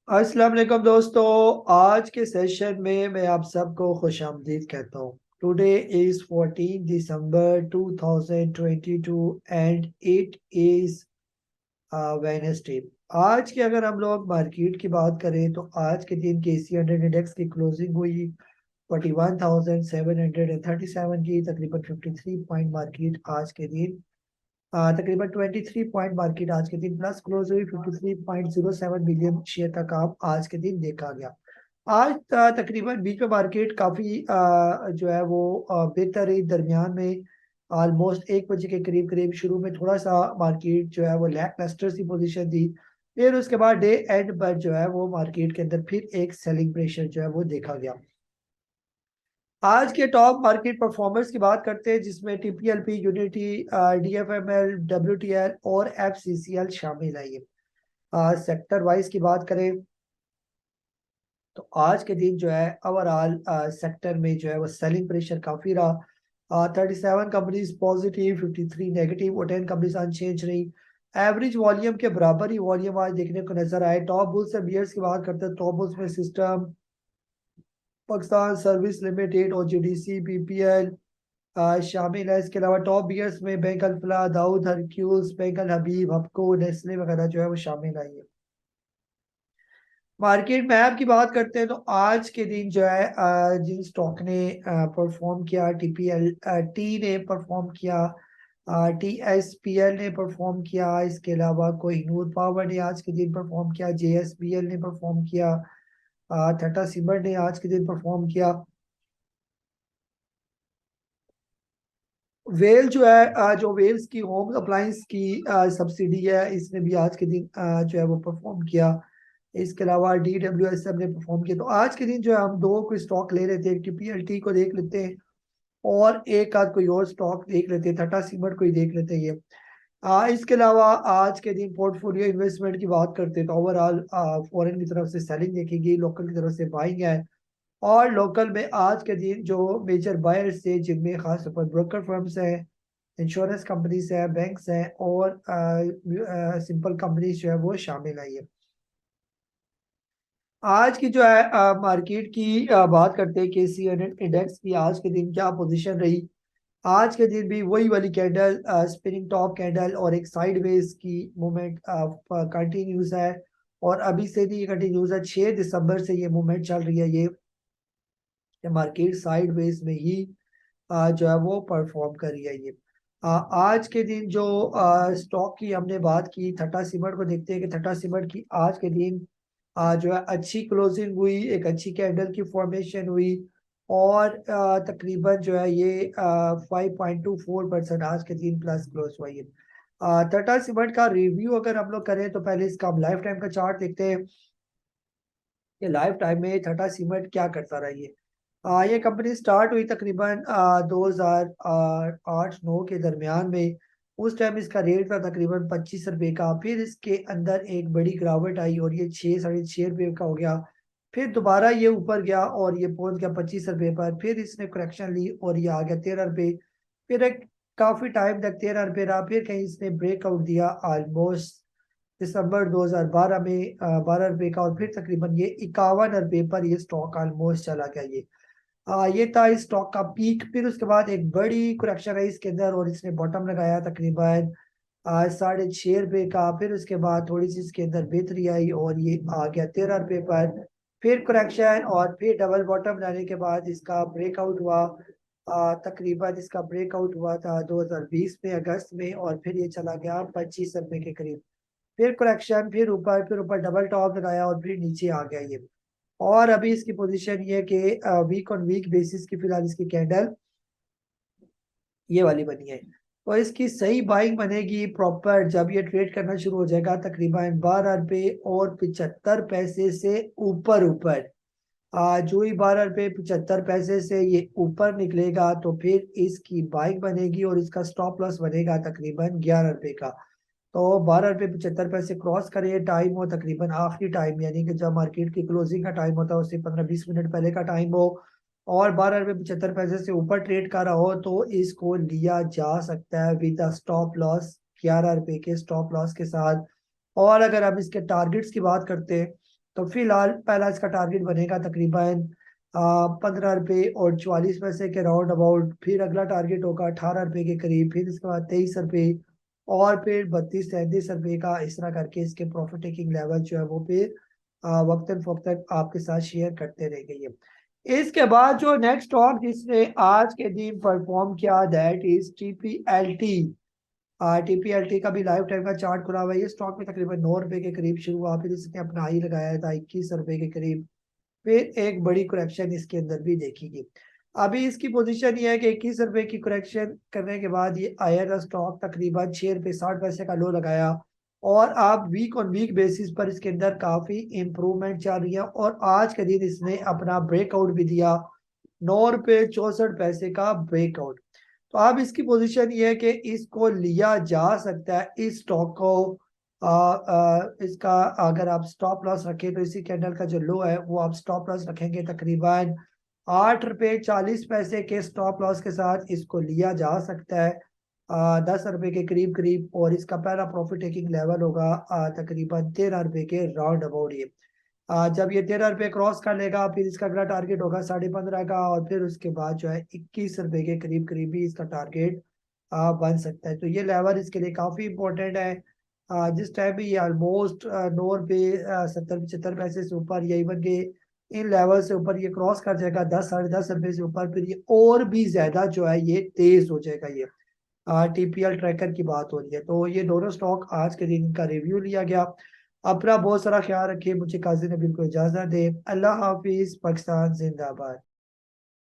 अस्सलाम वालेकुम दोस्तों। आज के सेशन में मैं आप सबको खुशामदीद कहता हूँ। Today is 14 December 2022 and it is Wednesday. आज की अगर हम लोग मार्केट की बात करें तो आज के दिन के सी 100 इंडेक्स की क्लोजिंग हुई 41,737 की, तकरीबन 53 पॉइंट मार्केट आज के दिन तकरीबन 23 पॉइंट मार्केट आज के दिन प्लस क्लोज हुई। 53.07 बिलियन शेयर का काम आज के दिन देखा गया। आज तकरीबन बीच में मार्केट काफी जो है वो बेहतर रही। दरमियान में ऑलमोस्ट 1 बजे के करीब करीब शुरू में थोड़ा सा मार्केट जो है वो लैक लस्टर सी पोजीशन थी। फिर उसके बाद डे एंड पर जो है वो मार्केट के अंदर फिर एक सेलिंग प्रेशर जो है वो देखा गया। आज के टॉप मार्केट परफॉर्मर्स की बात करते हैं, जिसमें टीपीएलपी, यूनिटी, डीएफएमएल, डब्ल्यूटीएल और एफसीसीएल शामिल है। ये सेक्टर वाइज की बात करें तो आज के दिन जो है ओवरऑल सेक्टर में जो है वो सेलिंग प्रेशर काफी रहा। 37 कंपनीज पॉजिटिव, 53 नेगेटिव और 10 कंपनीज अनचेंज रही। एवरेज वॉल्यूम के बराबर ही वॉल्यूम आज देखने को नजर आए। टॉप बुल्स और बियर्स की बात करते हैं। टॉप बुल्स में सिस्टम, पाकिस्तान सर्विस लिमिटेड और जीडीसी, पीपीएल शामिल है। इसके अलावा टॉप बियर्स में बैंक अल्फला, दाऊद हरक्यूल्स, बैंक अल हबीब, हपको, नेस्ले वगैरह जो है वो शामिल है। मार्केट मैप की बात करते हैं तो आज के दिन जो है जिन स्टॉक ने परफॉर्म किया, टीपीएल टी ने परफॉर्म किया, टीएसपीएल ने परफॉर्म किया। इसके अलावा कोहिनूर पावर ने आज के दिन परफॉर्म किया, जेएसपीएल ने परफॉर्म किया, टाटा सिमर ने आज के दिन परफॉर्म किया। वेल जो है जो वेल्स की होम अप्लायंस की सब्सिडी है, इसने भी आज के दिन जो है वो परफॉर्म किया। इसके अलावा डीडब्ल्यूएसएम ने परफॉर्म किया। तो आज के दिन जो है हम दो कोई स्टॉक ले लेते हैं, टीपीएलटी को देख लेते हैं और एक आध कोई और स्टॉक देख लेते हैं, टाटा सीमेंट को ही देख लेते हैं। ये इसके अलावा आज के दिन पोर्टफोलियो इन्वेस्टमेंट की बात करते हैं तो ओवरऑल फॉरेन की तरफ से सेलिंग देखी गई, लोकल की तरफ से बाइंग है। और लोकल में आज के दिन जो मेजर बायर्स थे, जिनमें खास तौर पर ब्रोकर फर्म्स हैं, इंश्योरेंस कंपनीज हैं, बैंक्स हैं और सिंपल कंपनीज जो है वो शामिल है। ये आज की जो है मार्केट की बात करते हैं, केसी इंडेक्स की आज के दिन क्या पोजीशन रही। आज के दिन भी वही वाली कैंडल, स्पिनिंग टॉप कैंडल और एक साइडवेज की मूवमेंट कंटिन्यूस है। और अभी से भी ये कंटिन्यूस है, 6 दिसंबर से ये मूवमेंट चल रही है। ये मार्केट साइडवेज में ही जो है वो परफॉर्म कर रही है। ये आज के दिन जो स्टॉक की हमने बात की, टाटा सिमट को देखते हैं कि टाटा सिमट की आज के दिन जो है अच्छी क्लोजिंग हुई, एक अच्छी कैंडल की फॉर्मेशन हुई और तकरीबन जो है ये 5.24% आज के दिन प्लस क्लोज हुआ। ये टाटा सिमट का रिव्यू अगर हम लोग करें तो पहले इसका हम लाइफ टाइम का चार्ट देखते हैं कि लाइफ टाइम में टाटा सिमट क्या करता रहा। ये कंपनी स्टार्ट हुई तकरीबन 2008-9 के दरमियान में। उस टाइम इसका रेट था तकरीबन 25 रुपए का। फिर इसके अंदर एक बड़ी गिरावट आई और ये 6-6.5 रुपए का हो गया। फिर दोबारा ये ऊपर गया और ये पहुंच गया 25 रुपए पर। फिर इसने करेक्शन ली और ये आ गया 13 रुपए। फिर एक काफी टाइम तक 13 रुपए रहा। फिर कहीं इसने ब्रेकआउट दिया ऑलमोस्ट दिसंबर 2012 में 12 रुपए का, और फिर तकरीबन ये 51 रुपए पर ये स्टॉक ऑलमोस्ट चला गया। ये था इस स्टॉक का पीक। फिर उसके बाद एक बड़ी करेक्शन आई इसके अंदर और इसने बॉटम लगाया तकरीबन 6.5 रुपए का। फिर उसके बाद थोड़ी सी इसके अंदर बेहतरी आई और ये आ गया 13 रुपए पर। फिर करेक्शन और फिर डबल बॉटम लाने के बाद इसका ब्रेकआउट हुआ। तकरीबन इसका ब्रेकआउट हुआ था 2020 में अगस्त में, और फिर ये चला गया 25 रुपए के करीब। फिर करेक्शन, फिर ऊपर डबल टॉप लगाया और फिर नीचे आ गया ये। और अभी इसकी पोजीशन ये है कि वीक ऑन वीक बेसिस की फिलहाल इसकी कैंडल ये वाली बनी है। तो इसकी सही बाइंग बनेगी प्रॉपर जब ये ट्रेड करना शुरू हो जाएगा तकरीबन 12 रुपए और 75 पैसे से ऊपर ऊपर। जो ही 12 रुपए 75 पैसे से ये ऊपर निकलेगा तो फिर इसकी बाइंग बनेगी और इसका स्टॉप लॉस बनेगा तकरीबन 11 रुपए का। तो 12 रुपए 75 पैसे क्रॉस करे, टाइम हो तकरीबन आखिरी टाइम, यानी कि जब मार्केट की क्लोजिंग का टाइम होता है उससे 15-20 मिनट पहले का टाइम हो, और 12 रुपए 75 पैसे से ऊपर ट्रेड कर रहा हो तो इसको लिया जा सकता है विद स्टॉप लॉस, 11 रुपए के स्टॉप लॉस के साथ। और अगर हम इसके टारगेट्स की बात करते हैं तो फिलहाल पहला इसका टारगेट बनेगा तकरीबन 15 रुपये और 44 पैसे के राउंड अबाउट। फिर अगला टारगेट होगा 18 रुपये के करीब, फिर इसके बाद 23 रुपये, और फिर 32-33 रुपये का। इस तरह करके इसके प्रॉफिट टेकिंग लेवल जो है वो फिर वक्तन फवक्तन आपके साथ शेयर करते रहेंगे। इसके बाद जो नेक्स्ट स्टॉक जिसने आज के दिन परफॉर्म किया, दैट इज टीपीएलटी। टीपीएलटी का भी लाइफ टाइम का चार्ट खुला हुआ है। ये स्टॉक में तकरीबन 9 रुपए के करीब शुरू हुआ, फिर इसने अपना हाई लगाया था 21 रुपए के करीब, फिर एक बड़ी करेक्शन इसके अंदर भी देखी गई। अभी इसकी पोजीशन ये है कि 21 रुपए की करेक्शन करने के बाद ये आया था स्टॉक तकरीबन 6 रुपए 60 पैसे का लो लगाया, और आप वीक ऑन वीक बेसिस पर इसके अंदर काफी इंप्रूवमेंट चल रही है, और आज के दिन इसने अपना ब्रेकआउट भी दिया 9 रुपए 64 पैसे का ब्रेकआउट। तो अब इसकी पोजीशन ये है कि इसको लिया जा सकता है इस स्टॉक को। इसका अगर आप स्टॉप लॉस रखें तो इसी कैंडल का जो लो है वो आप स्टॉप लॉस रखेंगे तकरीबन 8 रुपए 40 पैसे के स्टॉप लॉस के साथ इसको लिया जा सकता है 10 रुपए के करीब करीब। और इसका पहला प्रॉफिट टेकिंग लेवल होगा तकरीबन 13 रुपए के राउंड अबाउट ये। जब ये 13 रुपए क्रॉस कर लेगा फिर इसका अगला टारगेट होगा 15.5 का, और फिर उसके बाद जो है 21 रुपए के करीब करीब भी इसका टारगेट बन सकता है। तो ये लेवल इसके लिए काफी इंपॉर्टेंट है। जिस टाइम भी ये ऑलमोस्ट 9 रुपए 70-75 पैसे से ऊपर या इवन के इन लेवल से ऊपर ये क्रॉस कर जाएगा 10-10.5 रुपए से ऊपर, फिर ये और भी ज्यादा जो है ये तेज हो जाएगा। ये टीपीएल ट्रैकर की बात हो रही है। तो ये दोनों स्टॉक आज के दिन का रिव्यू लिया गया। अपना बहुत सारा ख्याल रखिए, मुझे काजी नबील को इजाजत दे। अल्लाह हाफिज, पाकिस्तान जिंदाबाद।